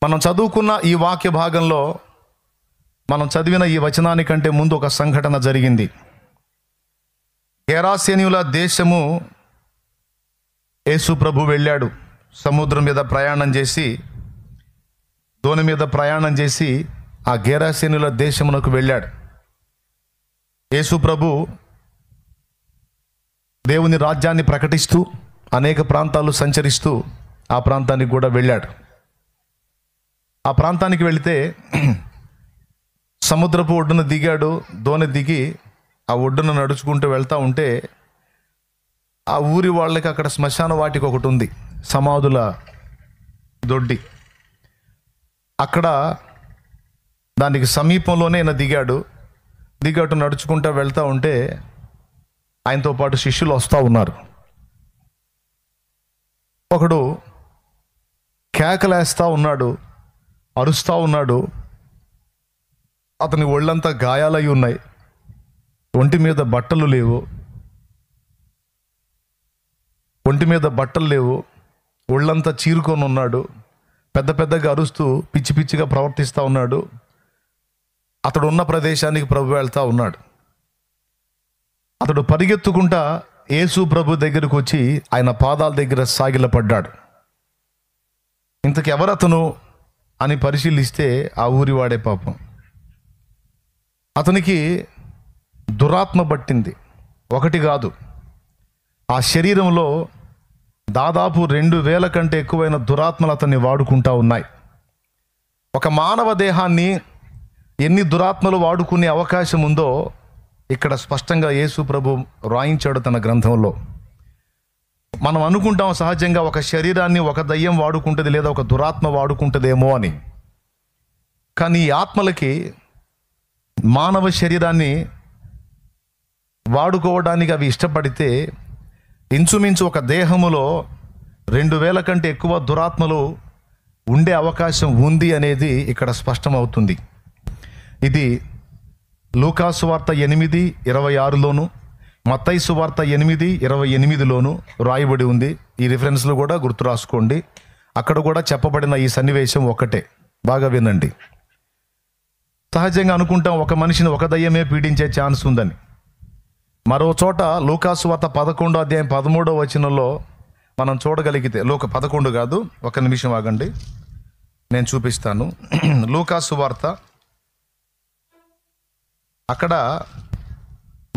మనం చదువుకున్న ఈ వాక్య భాగంలో మనం చదివిన ఈ వచనానికంటే ముందు ఒక సంఘటన జరిగింది. గెరాసేనీయుల దేశము యేసు ప్రభు వెళ్ళాడు. సముద్రం మీద ప్రయాణం చేసి, దోణి మీద ప్రయాణం చేసి ఆ గెరాసేనీయుల దేశమునకు వెళ్ళాడు. యేసు ప్రభు దేవుని రాజ్యాన్ని ప్రకటిస్తూ అనేక ప్రాంతాలు సంచరిస్తూ ఆ ప్రాంతానికి కూడా వెళ్ళాడు. ఆ ప్రాంతానికి వెళితే సముద్రపు ఒడ్డున దిగాడు. దోణి దిగి ఆ ఒడ్డున నడుచుకుంటూ వెళ్తూ ఉంటే ఆ ఊరి వాళ్ళకి అక్కడ శ్మశాన వాటిక ఒకటి ఉంది, సమాధుల దొడ్డి. అక్కడ దానికి సమీపంలోనే ఆయన దిగాడు నడుచుకుంటూ వెళ్తూ ఉంటే ఆయనతో పాటు శిష్యులు వస్తూ ఉన్నారు. ఒకడు కేకలేస్తూ ఉన్నాడు, అరుస్తూ ఉన్నాడు. అతని ఒళ్ళంతా గాయాలై ఉన్నాయి, ఒంటి మీద బట్టలు లేవు, ఒళ్ళంతా చీరుకొని ఉన్నాడు. పెద్ద పెద్దగా అరుస్తూ పిచ్చి పిచ్చిగా ప్రవర్తిస్తూ ఉన్నాడు. అతడు ఉన్న ప్రదేశానికి ప్రభు వెళ్తూ ఉన్నాడు. అతడు పరిగెత్తుకుంటా యేసు ప్రభు దగ్గరకు వచ్చి ఆయన పాదాల దగ్గర సాగిలపడ్డాడు. ఇంతకు ఎవరతను అని పరిశీలిస్తే ఆ ఊరివాడే పాపం. అతనికి దురాత్మ పట్టింది, ఒకటి కాదు. ఆ శరీరంలో దాదాపు 2000 కంటే ఎక్కువైన దురాత్మలు అతన్ని వాడుకుంటా ఉన్నాయి. ఒక మానవ దేహాన్ని ఎన్ని దురాత్మలు వాడుకునే అవకాశం ఉందో ఇక్కడ స్పష్టంగా యేసు ప్రభు రాయించాడు తన గ్రంథంలో. మనం అనుకుంటాం సహజంగా ఒక శరీరాన్ని ఒక దయ్యం వాడుకుంటుంది లేదా ఒక దురాత్మ వాడుకుంటుందేమో అని. కానీ ఈ ఆత్మలకి మానవ శరీరాన్ని వాడుకోవడానికి అవి ఇష్టపడితే ఇంచుమించు ఒక దేహములో 2000 కంటే ఎక్కువ దురాత్మలు ఉండే అవకాశం ఉంది అనేది ఇక్కడ స్పష్టమవుతుంది. ఇది లూకా సువార్త 8:26లోను, మత్తయి సువార్త 8:28లోను రాయబడి ఉంది. ఈ రిఫరెన్స్లు కూడా గుర్తు రాసుకోండి. అక్కడ కూడా చెప్పబడిన ఈ సన్నివేశం ఒకటే, బాగా వినండి. సహజంగా అనుకుంటాం ఒక మనిషిని ఒక దయ్యమే పీడించే ఛాన్స్ ఉందని. మరో చోట లూకా సువార్త 11:13 మనం చూడగలిగితే, 11 కాదు, ఒక నిమిషం ఆగండి, నేను చూపిస్తాను. లూకా సువార్త అక్కడ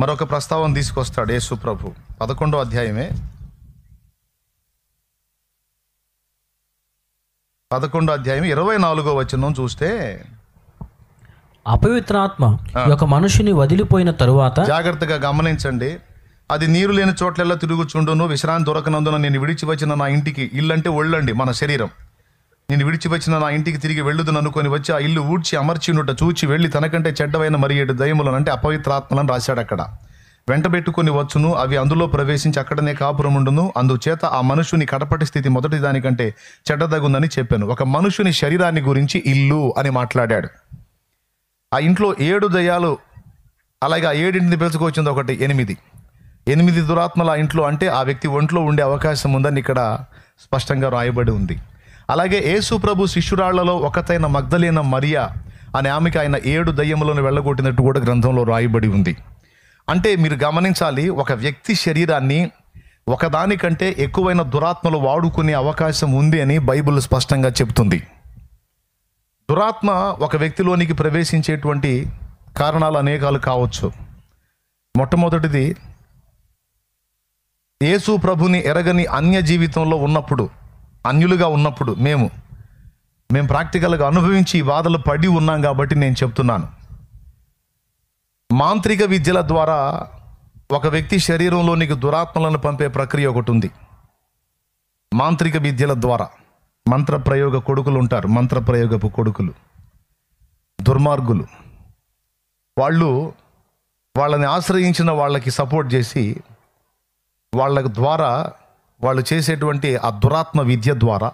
మరొక ప్రస్తావన తీసుకొస్తాడు యేసు ప్రభు. 11వ అధ్యాయమే, 11వ అధ్యాయం 24వ వచనం చూస్తే, అపవిత్రాత్మ ఒక మనుషుని వదిలిపోయిన తరువాత, జాగ్రత్తగా గమనించండి, అది నీరు లేని చోట్లెల్లా తిరుగుచుండును, విశ్రాంతి దొరకనందున నేను విడిచి వచ్చిన నా ఇంటికి, ఇల్లంటే ఒళ్ళండి మన శరీరం, నేను విడిచి వచ్చిన నా ఇంటికి తిరిగి వెళ్ళుదును అనుకొని వచ్చి ఆ ఇల్లు ఊడ్చి అమర్చినుట చూచి వెళ్ళి తనకంటే చెడ్డవైన మరి 7 దయ్యములను, అంటే అపవిత్రాత్మలను రాశాడు అక్కడ, వెంటబెట్టుకొని వచ్చును, అవి అందులో ప్రవేశించి అక్కడనే కాపురముండును, అందుచేత ఆ మనుషుని కడపటి స్థితి మొదటి దానికంటే చెడ్డదగుందని చెప్పాను. ఒక మనుషుని శరీరాన్ని గురించి ఇల్లు అని మాట్లాడాడు. ఆ ఇంట్లో 7 దయ్యాలు, అలాగే ఆ 7 పిలుచుకొచ్చింది ఒకటి 8 దురాత్మల ఆ ఇంట్లో, అంటే ఆ వ్యక్తి ఒంట్లో ఉండే అవకాశం ఉందని ఇక్కడ స్పష్టంగా రాయబడి ఉంది. అలాగే యేసు ప్రభు శిష్యురాళ్లలో ఒకతైన మగ్దలేన మరియా అనే ఆమెకి ఆయన 7 దయ్యములను వెళ్ళగొట్టినట్టు కూడా గ్రంథంలో రాయబడి ఉంది. అంటే మీరు గమనించాలి, ఒక వ్యక్తి శరీరాన్ని ఒకదానికంటే ఎక్కువైన దురాత్మలు వాడుకునే అవకాశం ఉంది అని బైబిల్ స్పష్టంగా చెప్తుంది. దురాత్మ ఒక వ్యక్తిలోనికి ప్రవేశించేటువంటి కారణాలు అనేకాలు కావచ్చు. మొట్టమొదటిది, యేసు ప్రభుని ఎరగని అన్య జీవితంలో ఉన్నప్పుడు, అన్యులుగా ఉన్నప్పుడు మేము ప్రాక్టికల్గా అనుభవించి ఈ బాధలు పడి ఉన్నాం కాబట్టి నేను చెప్తున్నాను. మాంత్రిక విద్యల ద్వారా ఒక వ్యక్తి శరీరంలోనికి దురాత్మలను పంపే ప్రక్రియ ఒకటి ఉంది. మాంత్రిక విద్యల ద్వారా మంత్రప్రయోగ కొడుకులు ఉంటారు, మంత్రప్రయోగపు కొడుకులు, దుర్మార్గులు. వాళ్ళని ఆశ్రయించిన వాళ్ళకి సపోర్ట్ చేసి వాళ్ళ ద్వారా వాళ్ళు చేసేటువంటి ఆ దురాత్మ విద్య ద్వారా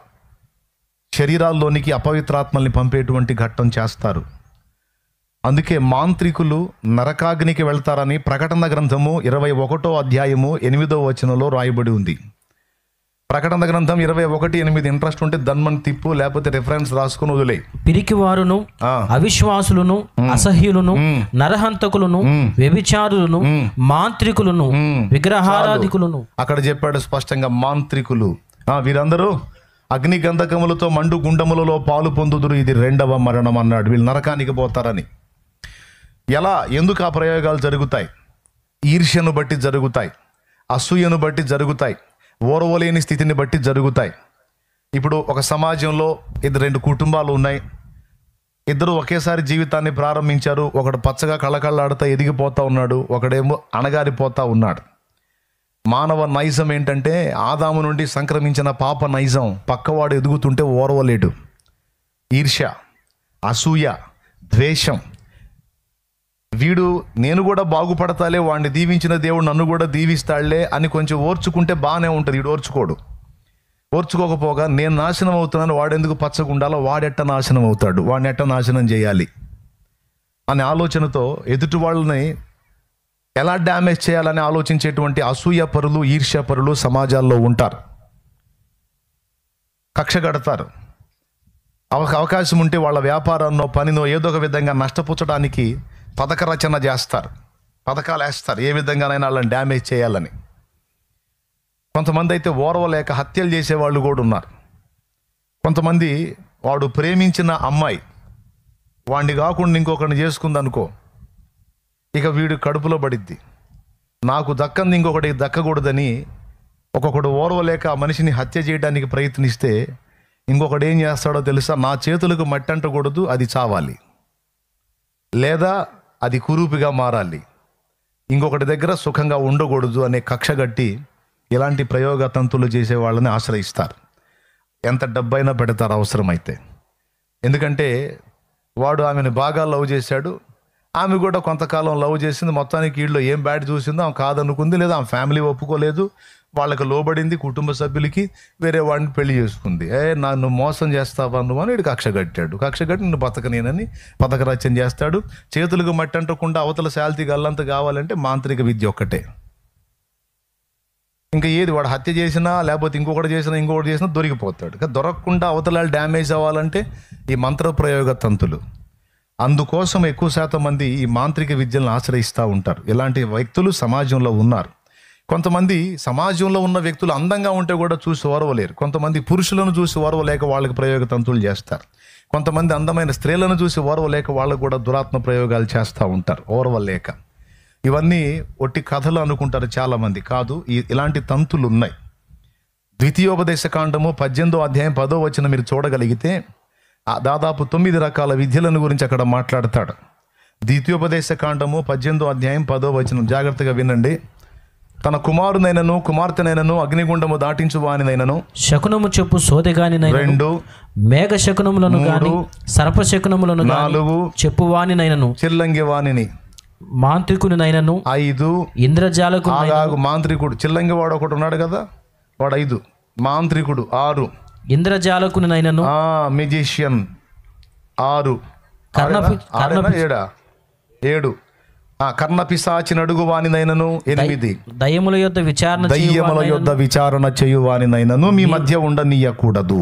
శరీరాల్లోనికి అపవిత్రాత్మల్ని పంపేటువంటి ఘట్టం చేస్తారు. అందుకే మాంత్రికులు నరకాగ్నికి వెళ్తారని ప్రకటన గ్రంథము 21వ అధ్యాయము 8వ వచనంలో రాయబడి ఉంది. ప్రకటన గ్రంథం 21:8 ఇంట్రెస్ట్ ఉంటే దన్మని తిప్పు, లేకపోతే రిఫరెన్స్ రాసుకుని వదిలే. పిరికివారును, అవిశ్వాసులను, అసహ్యులను, నరహంతకులను, వ్యభిచారులను, మాంత్రికులను, విగ్రహారాధికులను. అక్కడ చెప్పాడు స్పష్టంగా, మాంత్రికులు. వీరందరూ అగ్ని గంధకములతో మండు గుండములలో పాలు పొందుదురు, ఇది రెండవ మరణం అన్నాడు. వీళ్ళు నరకానికి పోతారని. ఎలా, ఎందుకు ఆ ప్రయోగాలు జరుగుతాయి? ఈర్ష్యను బట్టి జరుగుతాయి, అసూయను బట్టి జరుగుతాయి, ఓర్వలేని స్థితిని బట్టి జరుగుతాయి. ఇప్పుడు ఒక సమాజంలో రెండు కుటుంబాలు ఉన్నాయి. ఇద్దరు ఒకేసారి జీవితాన్ని ప్రారంభించారు. ఒకడు పచ్చగా కళ్ళకళ్ళాడుతూ ఎదిగిపోతూ ఉన్నాడు, ఒకడేమో అణగారిపోతూ ఉన్నాడు. మానవ నైజం ఏంటంటే, ఆదాము నుండి సంక్రమించిన పాప నైజం పక్కవాడు ఎదుగుతుంటే ఓర్వలేడు. ఈర్ష్య, అసూయ, ద్వేషం. వీడు నేను కూడా బాగుపడతాలే, వాడిని దీవించిన దేవుడు నన్ను కూడా దీవిస్తాడులే అని కొంచెం ఓర్చుకుంటే బాగానే ఉంటుంది. వీడు ఓర్చుకోకపోగా నేను నాశనం అవుతున్నాను, వాడెందుకు పచ్చగా ఉండాలో, వాడెట్ట నాశనం అవుతాడు, వాడిని ఎట్ట నాశనం చేయాలి అనే ఆలోచనతో ఎదుటి వాళ్ళని ఎలా డ్యామేజ్ చేయాలని ఆలోచించేటువంటి అసూయ పరులు, ఈర్ష్య పరులు సమాజాల్లో ఉంటారు. కక్ష కడతారు. అవకాశం ఉంటే వాళ్ళ వ్యాపారాన్నో పనినో ఏదో ఒక విధంగా నష్టపుచ్చడానికి పథక రచన చేస్తారు, పథకాలు వేస్తారు, ఏ విధంగానైనా వాళ్ళని డ్యామేజ్ చేయాలని. కొంతమంది అయితే ఓర్వలేక హత్యలు చేసేవాళ్ళు కూడా ఉన్నారు. కొంతమంది వాడు ప్రేమించిన అమ్మాయి వాడిని కాకుండా ఇంకొకరిని చేసుకుందనుకో, ఇక వీడు కడుపులో పడిద్ది. నాకు దక్కంది ఇంకొకటి దక్కకూడదని ఒక్కొక్కడు ఓర్వలేక ఆ మనిషిని హత్య చేయడానికి ప్రయత్నిస్తే ఇంకొకడు ఏం చేస్తాడో తెలుసా? నా చేతులకు మట్టి అంటకూడదు, అది చావాలి, లేదా అది కురూపిగా మారాలి, ఇంకొకటి దగ్గర సుఖంగా ఉండకూడదు అనే కక్ష గట్టి ఇలాంటి ప్రయోగ తంతులు చేసే వాళ్ళని ఆశ్రయిస్తారు. ఎంత డబ్బైనా పెడతారు అవసరమైతే. ఎందుకంటే వాడు ఆమెను బాగా లవ్ చేశాడు, ఆమె కూడా కొంతకాలం లవ్ చేసింది, మొత్తానికి వీళ్ళు ఏం బ్యాడ్ చూసిందో ఆమె కాదనుకుంది, లేదా ఆమె ఫ్యామిలీ ఒప్పుకోలేదు, వాళ్ళకి లోబడింది, కుటుంబ సభ్యులకి, వేరే వాడిని పెళ్లి చేసుకుంది. నన్ను మోసం చేస్తావా నువ్వు అని వీడు కక్ష కట్టాడు. కక్ష కట్టి నిన్ను బతకనేనని పథక రచన చేస్తాడు. చేతులకు మట్టి అంటకుండా అవతల శాల్తీ గల్లంత కావాలంటే మాంత్రిక విద్య ఒక్కటే. ఇంకా ఏది వాడు హత్య చేసినా లేకపోతే ఇంకొకటి చేసినా దొరికిపోతాడు. దొరకకుండా అవతల డ్యామేజ్ అవ్వాలంటే ఈ మంత్ర ప్రయోగ తంతులు. అందుకోసం ఎక్కువ శాతం మంది ఈ మాంత్రిక విద్యలను ఆశ్రయిస్తూ ఉంటారు. ఇలాంటి వ్యక్తులు సమాజంలో ఉన్నారు. కొంతమంది సమాజంలో ఉన్న వ్యక్తులు అందంగా ఉంటే కూడా చూసి ఓర్వలేరు. కొంతమంది పురుషులను చూసి ఓర్వలేక వాళ్ళకి ప్రయోగ తంతులు చేస్తారు. కొంతమంది అందమైన స్త్రీలను చూసి ఓర్వలేక వాళ్ళకు కూడా దురాత్మ ప్రయోగాలు చేస్తూ ఉంటారు, ఓర్వలేక. ఇవన్నీ ఒట్టి కథలు అనుకుంటారు చాలామంది. కాదు, ఇలాంటి తంతులు ఉన్నాయి. ద్వితీయోపదేశ కాండము 18వ అధ్యాయం 10వ వచనం మీరు చూడగలిగితే దాదాపు 9 రకాల విద్యలను గురించి అక్కడ మాట్లాడతాడు. ద్వితీయోపదేశ కాండము 18వ అధ్యాయం 10వ వచనం జాగ్రత్తగా వినండి. తన కుమారునైనను కుమార్తెనైనను అగ్నిగుండము దాటించు వానినైనను, శకునము చెప్పు సోదెగానినైనను, 2 మేఘ శకునములను గాని సర్ప శకునములను గాని 4 చెప్పు వానినైనను, చిల్లంగి వాణిని, మాంత్రికునినైనను 5 ఇంద్రజాలకు మాంత్రికుడు. చిల్లంగి వాడు ఒకటి ఉన్నాడు కదా, వాడు 5, మాంత్రికుడు 6, ఇంద్రజాలకునినైనను, మ్యూజిషియన్ 6, 7 కర్ణపిశాచిని అడుగు వానినైనను 8, దయ్యముల యొద్ద విచారణ చేయు వానినైనను మీ మధ్య ఉండనీయకూడదు.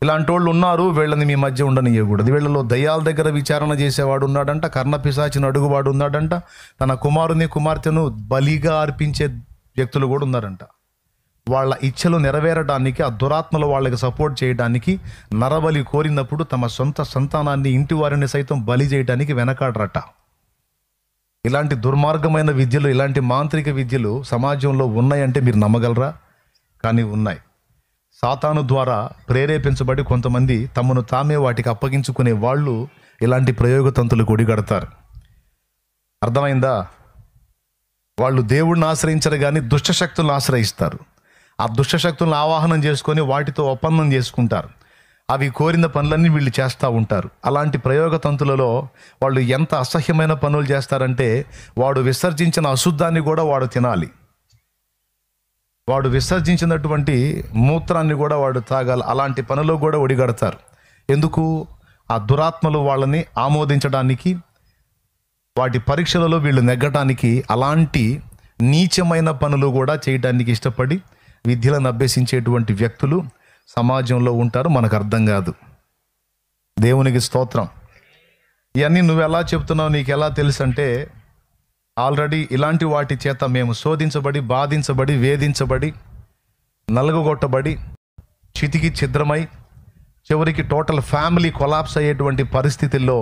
ఇలాంటి వాళ్ళు ఉన్నారు, వీళ్ళని మీ మధ్య ఉండనీయకూడదు. వీళ్ళలో దయ్యాల దగ్గర విచారణ చేసేవాడు ఉన్నాడంట, కర్ణపిశాచిని అడుగువాడు ఉన్నాడంట, తన కుమారుని కుమార్తెను బలిగా అర్పించే వ్యక్తులు కూడా ఉన్నారంట. వాళ్ళ ఇచ్చలు నెరవేరడానికి, ఆ దురాత్మలు వాళ్ళకి సపోర్ట్ చేయడానికి నరబలి కోరినప్పుడు తమ సొంత సంతానాన్ని, ఇంటి వారిని సైతం బలి చేయడానికి వెనకాడరట. ఇలాంటి దుర్మార్గమైన విద్యలు, ఇలాంటి మాంత్రిక విద్యలు సమాజంలో ఉన్నాయంటే మీరు నమ్మగలరా? కానీ ఉన్నాయి. సాతాను ద్వారా ప్రేరేపించబడి కొంతమంది తమను తామే వాటికి అప్పగించుకునే వాళ్ళు ఇలాంటి ప్రయోగతంతులు కొడిగడతారు. అర్థమైందా? వాళ్ళు దేవుడిని ఆశ్రయించరు కానీ దుష్టశక్తులను ఆశ్రయిస్తారు. ఆ దుష్టశక్తులను ఆవాహనం చేసుకొని వాటితో ఒప్పందం చేసుకుంటారు. అవి కోరిన పనులన్నీ వీళ్ళు చేస్తూ ఉంటారు. అలాంటి ప్రయోగ తంతులలో వాళ్ళు ఎంత అసహ్యమైన పనులు చేస్తారంటే, వాడు విసర్జించిన అశుద్ధాన్ని కూడా వాడు తినాలి, వాడు విసర్జించినటువంటి మూత్రాన్ని కూడా వాడు తాగాలి. అలాంటి పనులు కూడా ఒడిగడతారు. ఎందుకు? ఆ దురాత్మలు వాళ్ళని ఆమోదించడానికి, వాటి పరీక్షలలో వీళ్ళు నెగ్గటానికి అలాంటి నీచమైన పనులు కూడా చేయడానికి ఇష్టపడి విద్యలను అభ్యసించేటువంటి వ్యక్తులు సమాజంలో ఉంటారు, మనకు అర్థం కాదు. దేవునికి స్తోత్రం. ఇవన్నీ నువ్వు ఎలా చెప్తున్నావు, నీకు ఎలా తెలుసు అంటే, ఆల్రెడీ ఇలాంటి వాటి చేత మేము శోధించబడి, బాధించబడి, వేధించబడి, నలగగొట్టబడి, చితికి ఛిద్రమై, చివరికి టోటల్ ఫ్యామిలీ కొలాప్స్ అయ్యేటువంటి పరిస్థితుల్లో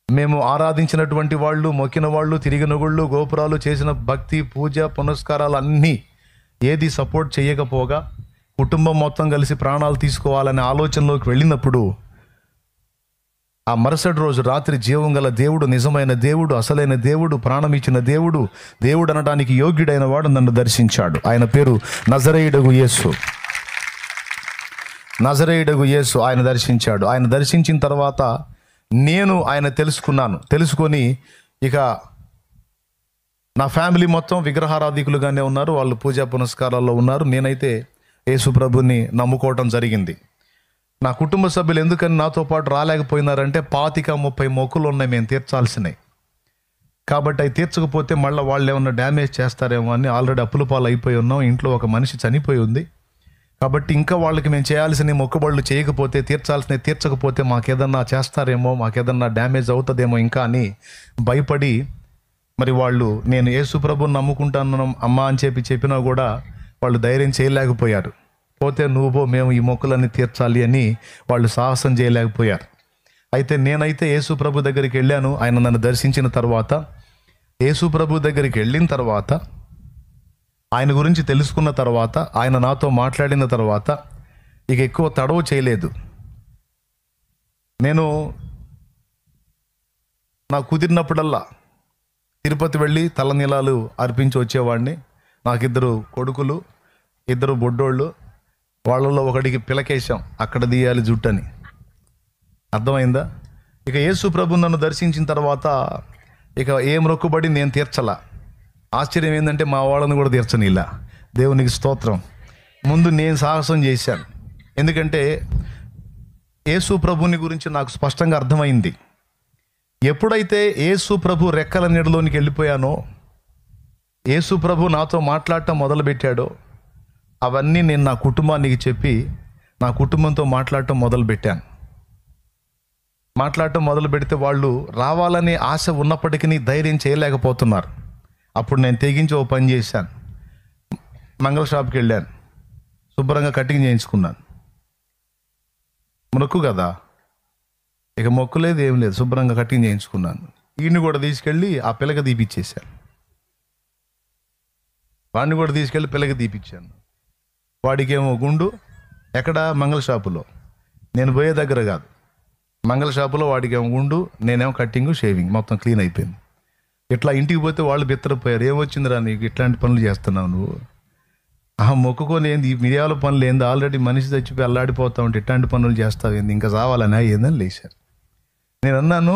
మేము ఆరాధించినటువంటి వాళ్ళు, మొక్కిన వాళ్ళు, తిరిగిన గుళ్ళు, గోపురాలు, చేసిన భక్తి, పూజ, పునస్కారాలు అన్నీ ఏది సపోర్ట్ చేయకపోగా కుటుంబం మొత్తం కలిసి ప్రాణాలు తీసుకోవాలనే ఆలోచనలోకి వెళ్ళినప్పుడు ఆ మరుసటి రోజు రాత్రి జీవం గల దేవుడు, నిజమైన దేవుడు, అసలైన దేవుడు, ప్రాణమిచ్చిన దేవుడు, దేవుడు అనడానికి యోగ్యుడైన వాడు నన్ను దర్శించాడు. ఆయన పేరు నజరేయుడగు యేసు. నజరేయుడగు యేసు ఆయన దర్శించాడు. ఆయన దర్శించిన తర్వాత నేను ఆయన తెలుసుకొని ఇక నా ఫ్యామిలీ మొత్తం విగ్రహారాధికులుగానే ఉన్నారు, వాళ్ళు పూజా పునస్కారాల్లో ఉన్నారు. నేనైతే యేసు ప్రభుని నమ్ముకోవటం జరిగింది. నా కుటుంబ సభ్యులు ఎందుకని నాతో పాటు రాలేకపోయినారంటే 25-30 మొక్కులు ఉన్నాయి మేము తీర్చాల్సినవి. కాబట్టి అవి తీర్చకపోతే మళ్ళీ వాళ్ళు ఏమన్నా డ్యామేజ్ చేస్తారేమో అని ఆల్రెడీ అప్పుల పాలు అయిపోయి ఉన్నాం. ఇంట్లో ఒక మనిషి చనిపోయి ఉంది. కాబట్టి ఇంకా వాళ్ళకి మేము చేయాల్సిన మొక్కుబడులు చేయకపోతే, తీర్చాల్సినవి తీర్చకపోతే మాకేదన్నా చేస్తారేమో, మాకేదన్నా డ్యామేజ్ అవుతుందేమో ఇంకా అని భయపడి, మరి వాళ్ళు నేను యేసు ప్రభుని నమ్ముకుంటాను అమ్మా అని చెప్పినా కూడా వాళ్ళు ధైర్యం చేయలేకపోయారు. పోతే నువ్వు మేము ఈ మొక్కులన్నీ తీర్చాలి అని వాళ్ళు సాహసం చేయలేకపోయారు. అయితే నేనైతే యేసు ప్రభు దగ్గరికి వెళ్ళాను. ఆయన నన్ను దర్శించిన తర్వాత, యేసు ప్రభు దగ్గరికి వెళ్ళిన తర్వాత, ఆయన గురించి తెలుసుకున్న తర్వాత, ఆయన నాతో మాట్లాడిన తర్వాత ఇక ఎక్కువ తడవ చేయలేదు. నేను నాకు కుదిరినప్పుడల్లా తిరుపతి వెళ్ళి తలనీలాలు అర్పించి వచ్చేవాడిని. నాకు 2 కొడుకులు, 2 బొడ్డోళ్ళు. వాళ్ళలో ఒకడికి పిలకేశాం, అక్కడ తీయాలి జుట్టని. అర్థమైందా? ఇక యేసు ప్రభు నన్ను దర్శించిన తర్వాత ఇక ఏ మొక్కుబడి నేను తీర్చలా. ఆశ్చర్యం ఏంటంటే మా వాళ్ళని కూడా తీర్చనిలా. దేవునికి స్తోత్రం. ముందు నేను సాహసం చేశాను. ఎందుకంటే యేసు ప్రభుని గురించి నాకు స్పష్టంగా అర్థమైంది. ఎప్పుడైతే యేసు ప్రభు రెక్కల నీడలోనికి వెళ్ళిపోయానో, యేసు ప్రభు నాతో మాట్లాడటం మొదలుపెట్టాడో, అవన్నీ నేను నా కుటుంబానికి చెప్పి నా కుటుంబంతో మాట్లాడటం మొదలుపెట్టాను. మాట్లాడటం మొదలు పెడితే వాళ్ళు రావాలనే ఆశ ఉన్నప్పటికీ ధైర్యం చేయలేకపోతున్నారు. అప్పుడు నేను తెగించి ఓ పని చేశాను. మంగళ షాప్కి వెళ్ళాను, శుభ్రంగా కటింగ్ చేయించుకున్నాను. మొక్కు కదా, ఇక మొక్కు లేదు, ఏం లేదు, శుభ్రంగా కటింగ్ చేయించుకున్నాను. ఈయన్ని కూడా తీసుకెళ్ళి ఆ పిల్లక తీపిచ్చేశాను. వాడిని కూడా తీసుకెళ్ళి పిల్లకి తీపిచ్చాను. వాడికేమో గుండు ఎక్కడ, మంగళ షాపులో, నేను పోయే దగ్గర కాదు, మంగళ షాపులో. వాడికేమో గుండు, నేనేమో కట్టింగ్, షేవింగ్ మొత్తం క్లీన్ అయిపోయింది. ఇట్లా ఇంటికి పోతే వాళ్ళు బిత్తరపోయారు. ఏమొచ్చిందిరా నీకు, ఇట్లాంటి పనులు చేస్తున్నావు నువ్వు? మొక్కుకొని ఏంది ఈ మిరియాల పనులు ఏంది, ఆల్రెడీ మనిషి చచ్చిపోయి అల్లాడిపోతా ఉంటే ఇట్లాంటి పనులు చేస్తావు ఏంది, ఇంకా చావాలని ఏందని లేచారు. నేను అన్నాను,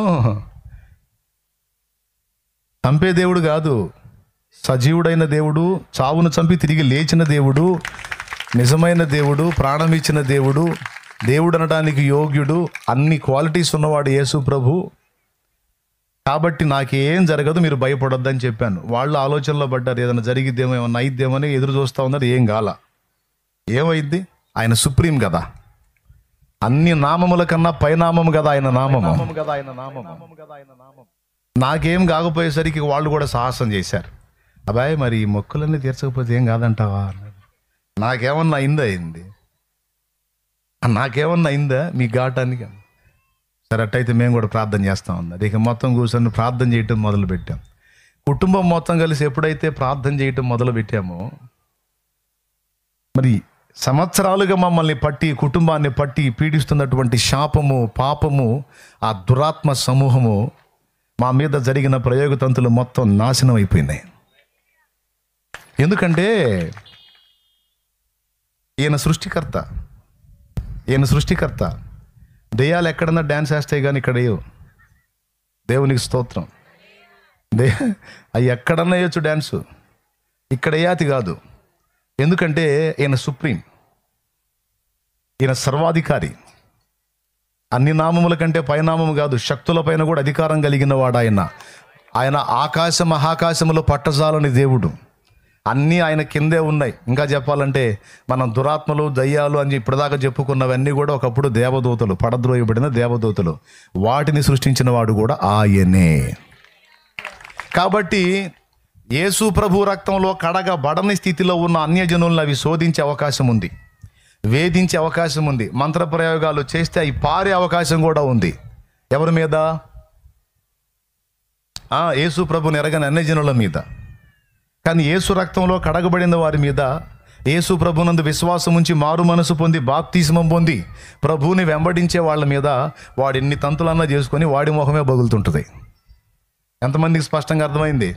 చంపే దేవుడు కాదు, సజీవుడైన దేవుడు, చావును చంపి తిరిగి లేచిన దేవుడు, నిజమైన దేవుడు, ప్రాణం ఇచ్చిన దేవుడు, దేవుడు అనడానికి యోగ్యుడు, అన్ని క్వాలిటీస్ ఉన్నవాడు యేసు ప్రభు. కాబట్టి నాకేం జరగదు, మీరు భయపడొద్దని చెప్పాను. వాళ్ళు ఆలోచనలో పడ్డారు, ఏదైనా జరిగిద్దేమో, ఏమన్నా అయిద్దేమో అని ఎదురు చూస్తూ ఉన్నారు. ఏం కాల. ఏమైద్ది? ఆయన సుప్రీం కదా, అన్ని నామముల కన్నా పైనామము కదా ఆయన నామము. నాకేం కాకపోయేసరికి వాళ్ళు కూడా సాహసం చేశారు. అబ్బాయి మరి ఈ మొక్కులన్నీ తీర్చకపోతే ఏం కాదంటావా అన్నారు. నాకేమన్నా అయిందా మీ ఘాటానికి? సరే అట్టయితే మేము కూడా ప్రార్థన చేస్తాం అన్నారు. ఇక మొత్తం కూర్చొని ప్రార్థన చేయటం మొదలుపెట్టాం. కుటుంబం మొత్తం కలిసి ఎప్పుడైతే ప్రార్థన చేయటం మొదలుపెట్టామో, మరి సంవత్సరాలుగా మమ్మల్ని పట్టి, కుటుంబాన్ని పట్టి పీడిస్తున్నటువంటి శాపము, పాపము, ఆ దురాత్మ సమూహము మా మీద జరిగిన ప్రయోగతంతులు మొత్తం నాశనం అయిపోయినాయి. ఎందుకంటే ఈయన సృష్టికర్త. దెయ్యాలు ఎక్కడన్నా డ్యాన్స్ వేస్తాయి కానీ ఇక్కడ వేయవు. దేవునికి స్తోత్రం. అవి ఎక్కడన్నా వేయచ్చు డ్యాన్సు, ఇక్కడ వేయాతి కాదు. ఎందుకంటే ఈయన సుప్రీం, ఈయన సర్వాధికారి. అన్ని నామముల కంటే పైనామము కాదు, శక్తుల పైన కూడా అధికారం కలిగిన వాడు ఆయన. ఆయన ఆకాశ మహాకాశములో పట్టజాలని దేవుడు. అన్నీ ఆయన కిందే ఉన్నాయి. ఇంకా చెప్పాలంటే మనం దురాత్మలు, దయ్యాలు అని ఇప్పటిదాకా చెప్పుకున్నవన్నీ కూడా ఒకప్పుడు దేవదూతలు, పడద్రోయబడిన దేవదూతలు. వాటిని సృష్టించిన వాడు కూడా ఆయనే. కాబట్టి యేసు ప్రభు రక్తంలో కడగబడని స్థితిలో ఉన్న అన్యజనులను అవి శోధించే అవకాశం ఉంది, వేధించే అవకాశం ఉంది, మంత్రప్రయోగాలు చేస్తే అవి పారే అవకాశం కూడా ఉంది. ఎవరి మీద? యేసు ప్రభుని ఎరగని అన్యజనుల మీద. కానీ యేసు రక్తంలో కడగబడిన వారి మీద, యేసు ప్రభునందు విశ్వాసం ఉంచి మారు మనసు పొంది బాప్తిస్మం పొంది ప్రభువుని వెంబడించే వాళ్ళ మీద వాడు ఎన్ని తంతులన్నా చేసుకొని వాడి మొహమే బగులుతుంటుంది. ఎంతమందికి స్పష్టంగా అర్థమైంది?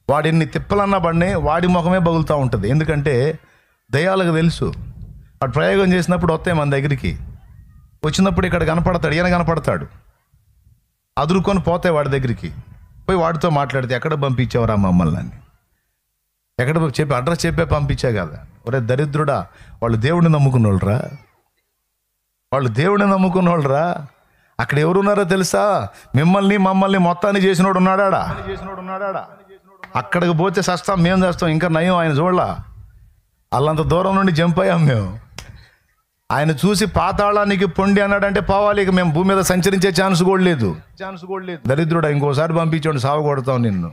వాడు ఎన్ని తిప్పలన్నా పడినే వాడి ముఖమే బగులుతూ ఉంటుంది. ఎందుకంటే దయ్యాలకు తెలుసు, వాడు ప్రయోగం చేసినప్పుడు వస్తాయి మన దగ్గరికి, వచ్చినప్పుడు ఇక్కడ కనపడతాడు, ఈయన కనపడతాడు, అదురుకొని పోతాయి వాడి దగ్గరికి. పోయి వాడితో మాట్లాడితే ఎక్కడ పంపించావురా మమ్మల్ని అని, ఎక్కడ చెప్పి అడ్రస్ చెప్పే పంపించా కదా. ఒరే దరిద్రుడా, వాళ్ళు దేవుడిని నమ్ముకున్నోళ్ళరా, వాళ్ళు దేవుడిని నమ్ముకున్నోళ్ళరా. అక్కడ ఎవరున్నారో తెలుసా? మమ్మల్ని మొత్తాన్ని చేసినోడు ఉన్నాడా? అక్కడికి పోతే సస్తాం, మేము చేస్తాం. ఇంకా నయం ఆయన చూడలా, వాళ్ళంత దూరం నుండి జంప్ అయ్యాం మేము. ఆయన చూసి పాతాళానికి పొండి అన్నాడంటే పోవాలి. ఇక మేము భూమి మీద సంచరించే ఛాన్స్ కూడా లేదు. దరిద్రుడా, ఇంకోసారి పంపించండి, సాగు కొడతాం నిన్ను.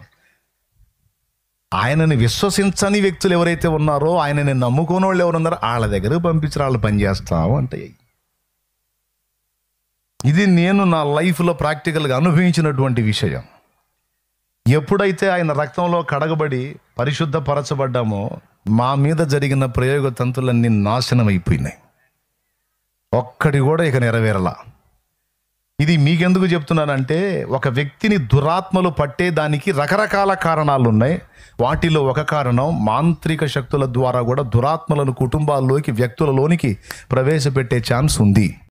ఆయనని విశ్వసించని వ్యక్తులు ఎవరైతే ఉన్నారో, ఆయనని నమ్ముకోని వాళ్ళు ఎవరు ఉన్నారో వాళ్ళ దగ్గరకు పంపించి వాళ్ళు పనిచేస్తాం అంటే. ఇది నేను నా లైఫ్లో ప్రాక్టికల్గా అనుభవించినటువంటి విషయం. ఎప్పుడైతే ఆయన రక్తంలో కడగబడి పరిశుద్ధపరచబడ్డామో మా మీద జరిగిన ప్రయోగ తంతులన్నీ నాశనం అయిపోయినాయి. ఒక్కడి కూడా ఇక నెరవేరలా. ఇది మీకెందుకు చెప్తున్నానంటే, ఒక వ్యక్తిని దురాత్మలు పట్టేదానికి రకరకాల కారణాలు ఉన్నాయి. వాటిలో ఒక కారణం మాంత్రిక శక్తుల ద్వారా కూడా దురాత్మలను కుటుంబాల్లోకి, వ్యక్తులలోనికి ప్రవేశపెట్టే ఛాన్స్ ఉంది.